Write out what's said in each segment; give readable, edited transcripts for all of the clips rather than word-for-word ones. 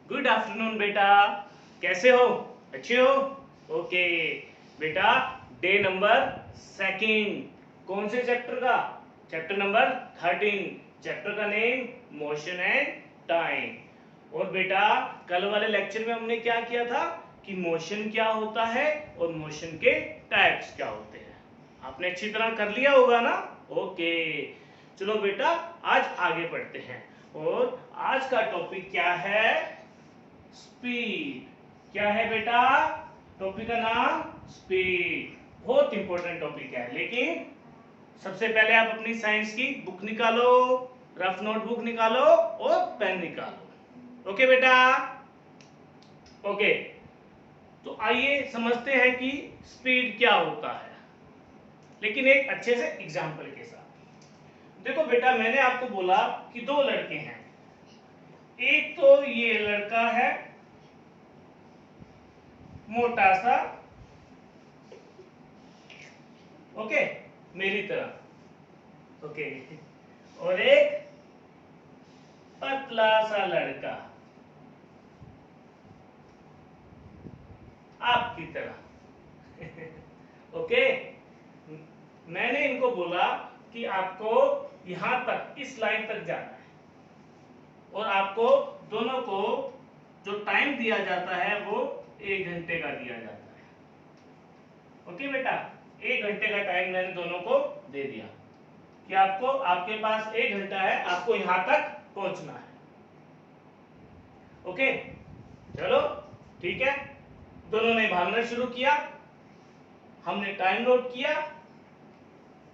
Good afternoon बेटा, कैसे हो? अच्छे हो? ओके बेटा, डे नंबर सेकंड, कौन से चैप्टर का? चैप्टर नंबर 13, चैप्टर का नेम मोशन एंड टाइम। और बेटा कल वाले लेक्चर में हमने क्या किया था कि मोशन क्या होता है और मोशन के टाइप्स क्या होते हैं। आपने अच्छी तरह कर लिया होगा ना? ओके, चलो बेटा आज आगे बढ़ते हैं। और आज का टॉपिक क्या है? स्पीड। क्या है बेटा? टॉपिक का नाम स्पीड। बहुत इंपॉर्टेंट टॉपिक है, लेकिन सबसे पहले आप अपनी साइंस की बुक निकालो, रफ नोटबुक निकालो और पेन निकालो। ओके बेटा? ओके, तो आइए समझते हैं कि स्पीड क्या होता है, लेकिन एक अच्छे से एग्जाम्पल के साथ। देखो बेटा, मैंने आपको बोला कि दो लड़के हैं। एक तो ये लड़का है मोटा सा, ओके, मेरी तरह, ओके, और एक पतला सा लड़का आपकी तरह। ओके, मैंने इनको बोला कि आपको यहां तक, इस लाइन तक जाना है, और आपको दोनों को जो टाइम दिया जाता है वो 1 घंटे का दिया जाता है। ओके बेटा, 1 घंटे का टाइम मैंने दोनों को दे दिया कि आपको, आपके पास 1 घंटा है, आपको यहां तक पहुंचना है। ओके, चलो ठीक है, दोनों ने भागना शुरू किया, हमने टाइम नोट किया।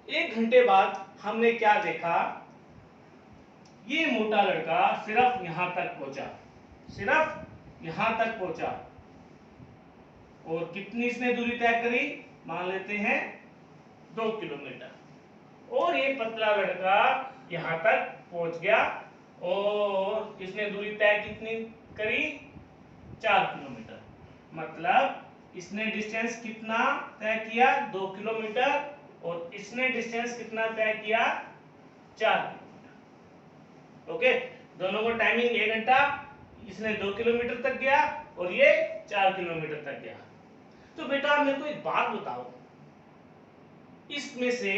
1 घंटे बाद हमने क्या देखा? ये मोटा लड़का सिर्फ यहां तक पहुंचा, सिर्फ यहां तक पहुंचा। और कितनी इसने दूरी तय करी? मान लेते हैं 2 किलोमीटर। और ये पतला लड़का यहां तक पहुंच गया और इसने दूरी तय कितनी करी? 4 किलोमीटर। मतलब इसने डिस्टेंस कितना तय किया? 2 किलोमीटर। और इसने डिस्टेंस कितना तय किया? 4 किलोमीटर। ओके, दोनों को टाइमिंग 1 घंटा, इसने 2 किलोमीटर तक गया और ये 4 किलोमीटर तक गया। तो बेटा मेरे को एक बात बताओ, इसमें से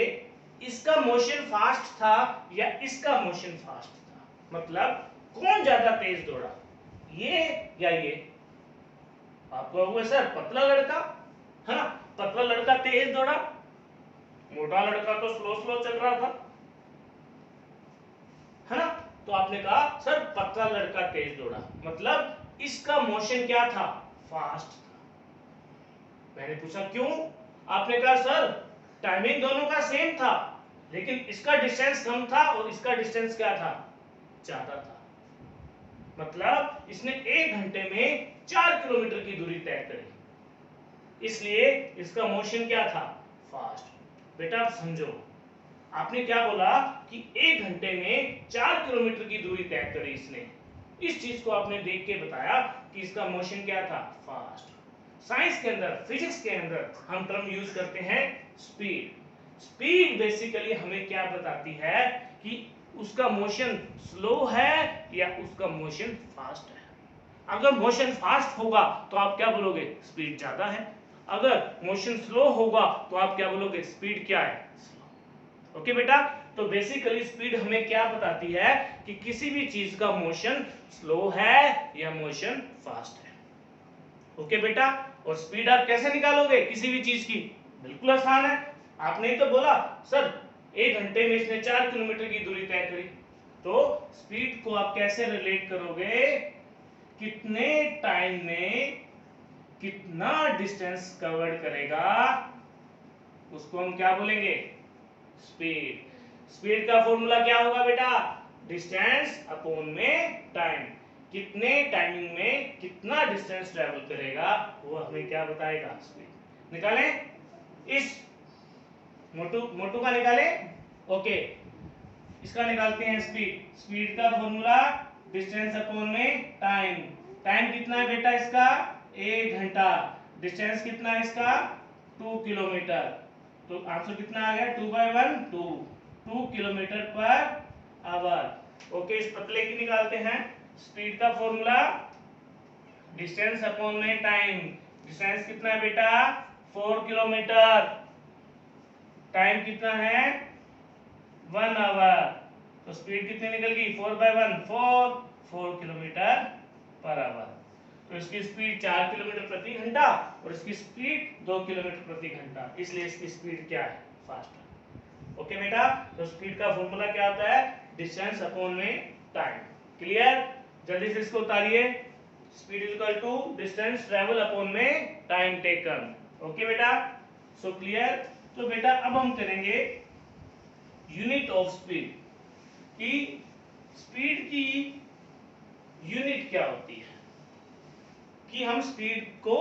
इसका मोशन फास्ट था या इसका मोशन फास्ट था? मतलब कौन ज्यादा तेज दौड़ा, ये या ये? आप कहोगे सर पतला लड़का, है ना, पतला लड़का तेज दौड़ा, मोटा लड़का तो स्लो स्लो चल रहा था, है ना। तो आपने कहा सर पतला लड़का तेज दौड़ा, मतलब इसका मोशन क्या था? फास्ट था। मैंने पूछा क्यों? आपने कहा सर टाइमिंग दोनों का सेम था, लेकिन इसका डिस्टेंस कम था और इसका डिस्टेंस क्या था? ज्यादा था। मतलब इसने 1 घंटे में 4 किलोमीटर की दूरी तय करी, इसलिए इसका मोशन क्या था? फास्ट। बेटा आप समझो, आपने क्या बोला कि 1 घंटे में 4 किलोमीटर की दूरी तय करी इसने, इस चीज को आपने देख के बताया कि इसका मोशन क्या था? फास्ट। साइंस के अंदर, फिजिक्स के अंदर हम टर्म यूज करते हैं स्पीड। स्पीड बेसिकली हमें क्या बताती है कि उसका मोशन स्लो है या उसका मोशन फास्ट है। अगर मोशन फास्ट होगा तो आप क्या बोलोगे? स्पीड ज्यादा है। अगर मोशन स्लो होगा तो आप क्या बोलोगे? स्पीड क्या है? स्लो। ओके बेटा, तो बेसिकली स्पीड हमें क्या बताती है कि किसी भी चीज का मोशन स्लो है या मोशन फास्ट है। ओके बेटा, और स्पीड आप कैसे निकालोगे किसी भी चीज की? बिल्कुल आसान है, आपने ही तो बोला सर 1 घंटे में इसने 4 किलोमीटर की दूरी तय करी। तो स्पीड को आप कैसे रिलेट करोगे? कितने टाइम में कितना डिस्टेंस कवर करेगा, उसको हम क्या बोलेंगे? स्पीड। स्पीड का फॉर्मूला क्या होगा बेटा? डिस्टेंस अपॉन में टाइम। कितने टाइमिंग में कितना डिस्टेंस ट्रेवल करेगा वो हमें क्या बताएगा? स्पीड। निकालें, इस मोटू मोटू का निकालें। ओके, इसका निकालते हैं स्पीड। स्पीड का फॉर्मूला डिस्टेंस अपॉन में टाइम। टाइम कितना है बेटा इसका? 1 घंटा। डिस्टेंस कितना है इसका? 2 किलोमीटर। तो आंसर कितना आ गया? 2/1 2 किलोमीटर पर आवर। ओके, इस पतले की निकालते हैं स्पीड का फॉर्मूला। डिस्टेंस अपॉन में टाइम। डिस्टेंस कितना है बेटा 4 किलोमीटर, टाइम कितना है 1 आवर, तो स्पीड कितनी निकल गई 4/1 4 किलोमीटर पर आवर। तो इसकी स्पीड 4 किलोमीटर प्रति घंटा और इसकी स्पीड 2 किलोमीटर प्रति घंटा, इसलिए इसकी स्पीड क्या है फास्ट है। ओके बेटा, तो स्पीड का फॉर्मूला क्या होता है डिस्टेंस अपॉन में टाइम। क्लियर, जल्दी से इसको उतारिए। Speed is equal to distance travel upon में टाइम टेकन। ओके बेटा, सो क्लियर। तो बेटा अब हम करेंगे यूनिट ऑफ स्पीड कि स्पीड की यूनिट क्या होती है, कि हम स्पीड को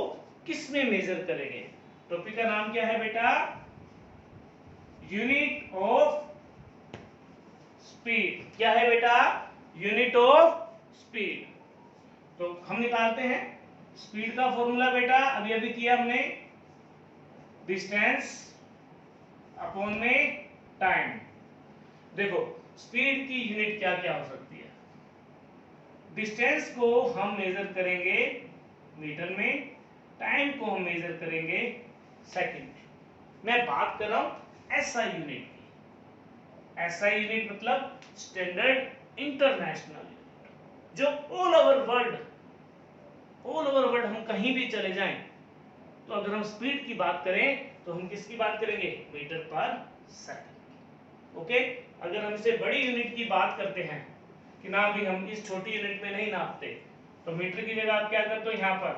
किस में मेजर करेंगे। टॉपिक का नाम क्या है बेटा यूनिट ऑफ स्पीड। क्या है बेटा यूनिट ऑफ स्पीड। तो हम निकालते हैं स्पीड का फॉर्मूला बेटा, अभी अभी किया हमने, डिस्टेंस अपॉन में टाइम। देखो स्पीड की यूनिट क्या क्या हो सकती है। डिस्टेंस को हम मेजर करेंगे मीटर में, टाइम को हम मेजर करेंगे सेकंड में। मैं बात कर रहा हूं एसआई यूनिट की। एसआई यूनिट मतलब स्टैंडर्ड इंटरनेशनल यूनिट, जो ऑल ओवर वर्ल्ड हम कहीं भी चले जाएं, तो अगर हम स्पीड की बात करें तो हम किसकी बात करेंगे मीटर पर सेकंड। ओके, अगर हम इससे बड़ी यूनिट की बात करते हैं कि ना भी हम इस छोटी यूनिट में नहीं नापते, तो मीटर की जगह आप क्या करते हो यहाँ पर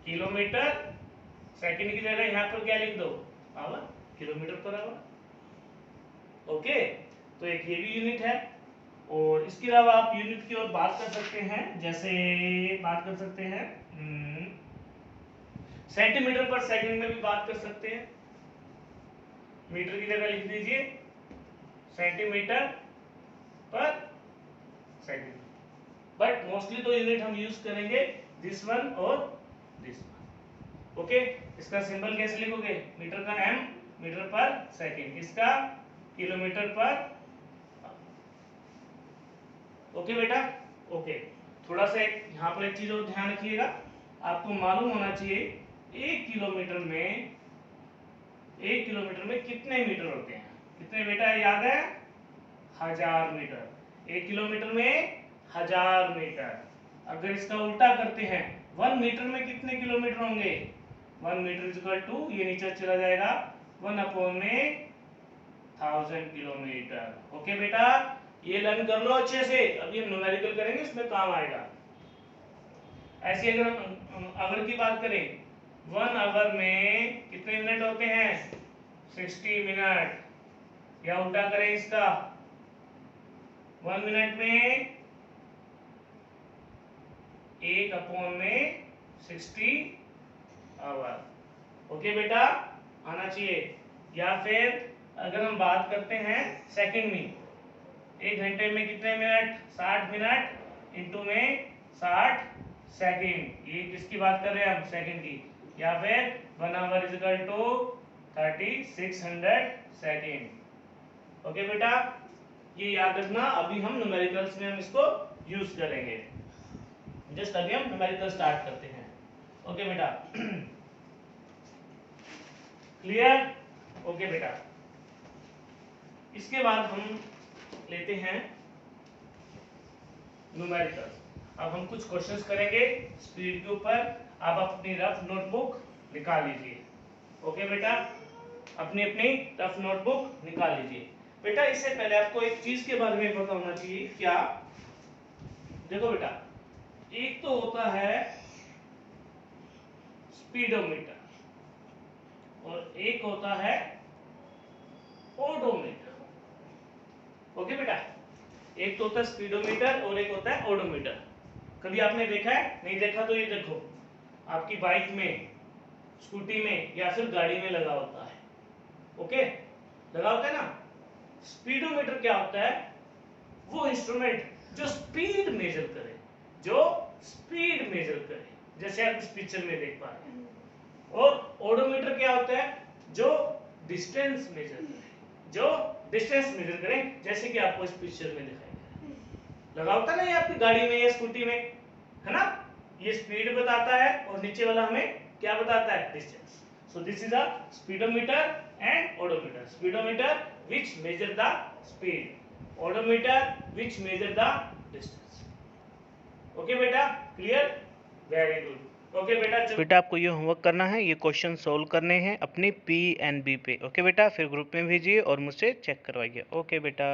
किलोमीटर, सेकंड की जगह यहाँ पर क्या लिख दो hour, kilometer per hour. Okay, तो एक ये भी यूनिट है। और इसके अलावा आप यूनिट की और बात कर सकते हैं, जैसे बात कर सकते हैं सेंटीमीटर पर सेकंड में भी बात कर सकते हैं। मीटर की जगह लिख दीजिए सेंटीमीटर पर सेकंड, बट मोस्टली तो यूनिट हम यूज करेंगे दिस वन और दिस वन। ओके, इसका सिंबल कैसे लिखोगे, मीटर का एम मीटर पर सेकंड, इसका किलोमीटर पर। ओके बेटा, ओके। थोड़ा सा यहाँ पर एक चीज और ध्यान रखिएगा, आपको मालूम होना चाहिए एक किलोमीटर में कितने मीटर होते हैं। कितने बेटा याद है 1000 मीटर। 1 किलोमीटर में 1000 मीटर। अगर इसका उल्टा करते हैं 1 मीटर में कितने किलोमीटर होंगे, 1 मीटर इज इक्वल टू, ये नीचे चला जाएगा 1 अपॉन में 1000 किलोमीटर। ओके बेटा, ये लर्न कर लो अच्छे से, अभी हम न्यूमेरिकल करेंगे उसमें काम आएगा। ऐसे अगर हम आवर की बात करें, 1 आवर में कितने मिनट होते हैं 60 मिनट, या उल्टा करें इसका 1 मिनट में 1 अपॉन में 60 आवर। ओके बेटा, आना चाहिए। या फिर अगर हम बात करते हैं सेकंड में, 1 घंटे में कितने मिनट 60 मिनट इंटू में 60 सेकंड, ये किसकी बात कर रहे हैं हम सेकंड की। या फिर 1 hour is equal to 3600 second. Okay बेटा, ये याद रखना, अभी हम न्यूमेरिकल्स में हम इसको यूज करेंगे। जस्ट अभी हम न्यूमेरिकल स्टार्ट करते हैं। ओके बेटा, क्लियर। ओके बेटा, इसके बाद हम लेते हैं न्यूमेरिकल्स। अब हम कुछ क्वेश्चंस करेंगे स्पीड के ऊपर, आप अपनी रफ नोटबुक निकाल लीजिए। ओके बेटा, अपनी अपनी रफ नोटबुक निकाल लीजिए। बेटा इससे पहले आपको एक चीज के बारे में पता होना चाहिए, क्या, देखो बेटा, एक तो होता है स्पीडोमीटर और एक होता है ओडोमीटर। ओके बेटा, एक तो होता है स्पीडोमीटर और एक होता है ओडोमीटर। कभी आपने देखा है, नहीं देखा तो ये देखो, आपकी बाइक में, स्कूटी में या फिर गाड़ी में लगा होता है। ओके, लगा होता है ना। स्पीडोमीटर क्या होता है, वो इंस्ट्रूमेंट जो स्पीड मेजर करे, जैसे आप इस पिक्चर में देख पा रहे हैं। और ओडोमीटर क्या होता है, जो डिस्टेंस मेजर करे, जैसे कि आपको इस पिक्चर में दिखाई दे रहा है। लगा होता है ना ये आपकी गाड़ी में या स्कूटी में। है ना, ये स्पीड बताता है और नीचे वाला हमें क्या बताता है, distance. So this is a speedometer and odometer. Speedometer which measure the speed, odometer which measure the distance. Okay बेटा, क्लियर, वेरी गुड। ओके बेटा आपको ये होमवर्क करना है, ये क्वेश्चन सोल्व करने हैं अपनी PNB पे। ओके बेटा, फिर ग्रुप में भेजिए और मुझसे चेक करवाइए। ओके बेटा।